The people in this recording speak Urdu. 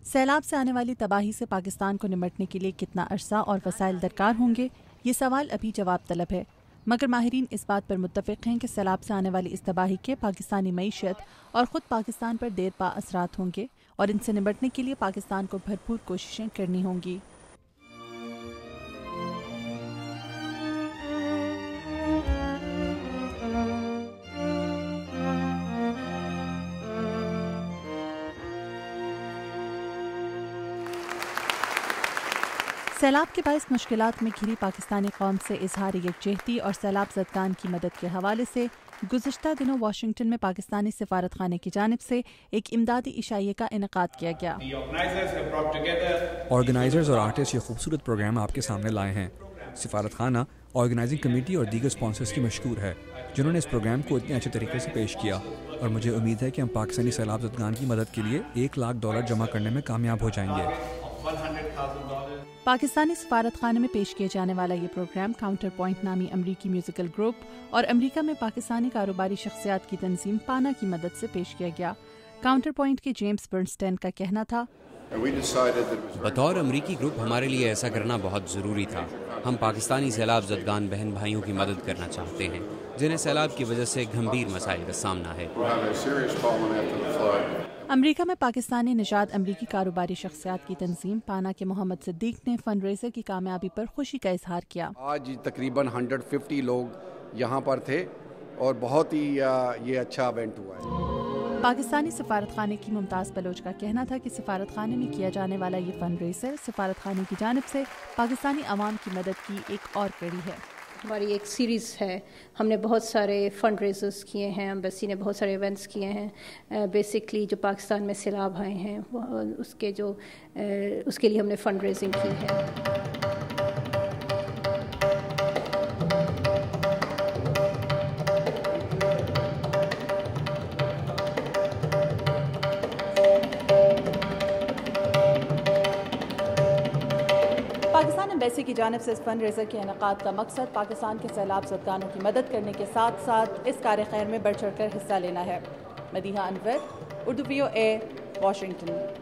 سیلاب سے آنے والی تباہی سے پاکستان کو نمٹنے کے لیے کتنا عرصہ اور وسائل درکار ہوں گے، یہ سوال ابھی جواب طلب ہے، مگر ماہرین اس بات پر متفق ہیں کہ سیلاب سے آنے والی اس تباہی کے پاکستانی معیشت اور خود پاکستان پر دیر پا اثرات ہوں گے اور ان سے نمٹنے کے لیے پاکستان کو بھرپور کوششیں کرنی ہوں گی۔ سیلاب کے باعث مشکلات میں گھری پاکستانی قوم سے اظہار یکجہتی اور سیلاب زدگان کی مدد کے حوالے سے گزشتہ دنوں واشنگٹن میں پاکستانی سفارت خانے کی جانب سے ایک امدادی عشائیے کا انعقاد کیا گیا۔ آرگنائزرز اور آرٹسٹ یہ خوبصورت پروگرام آپ کے سامنے لائے ہیں۔ سفارت خانہ، آرگنائزنگ کمیٹی اور دیگر اسپانسرز کی مشکور ہے جنہوں نے اس پروگرام کو اتنے اچھے طریقے سے پیش کیا، اور مجھے امید ہے کہ ہم پاکستانی سیلاب زدگان کی مدد کے لیے $1 لاکھ جمع کرنے میں کامیاب ہو جائیں گے۔ پاکستانی سفارت خانے میں پیش کیے جانے والا یہ پروگرام کاؤنٹر پوائنٹ نامی امریکی میوزیکل گروپ اور امریکہ میں پاکستانی کاروباری شخصیات کی تنظیم پانا کی مدد سے پیش کیا گیا۔ کاؤنٹر پوائنٹ کے جیمز برنسٹین کا کہنا تھا، بطور امریکی گروپ ہمارے لیے ایسا کرنا بہت ضروری تھا۔ ہم پاکستانی سیلاب زدگان بہن بھائیوں کی مدد کرنا چاہتے ہیں جنہیں سیلاب کی وجہ سے گھمبیر مسائل کا سامنا ہے۔ امریکہ میں پاکستانی نژاد امریکی کاروباری شخصیات کی تنظیم پانا کے محمد صدیق نے فنڈ ریزر کی کامیابی پر خوشی کا اظہار کیا۔ آج تقریباً 150 لوگ یہاں پر تھے اور بہت ہی یہ اچھا ایونٹ ہوا ہے۔ پاکستانی سفارت خانے کی ممتاز بلوچ کا کہنا تھا کہ سفارت خانے میں کیا جانے والا یہ فنڈ ریزر سفارت خانے کی جانب سے پاکستانی عوام کی مدد کی ایک اور کڑی ہے۔ ہماری ایک سیریز ہے، ہم نے بہت سارے فنڈ ریزرز کیے ہیں، ایمبیسی نے بہت سارے ایونٹس کیے ہیں، بیسکلی جو پاکستان میں سیلاب آئے ہیں اس کے لیے ہم نے فنڈ ریزنگ کی ہے۔ پاکستان ایمبیسی کی جانب سے اس فنڈ ریزر کے انعقاد کا مقصد پاکستان کے سیلاب زدگانوں کی مدد کرنے کے ساتھ ساتھ اس کار خیر میں بڑھ چڑھ کر حصہ لینا ہے۔ مدیحہ انور، اردو VOA، واشنگٹن۔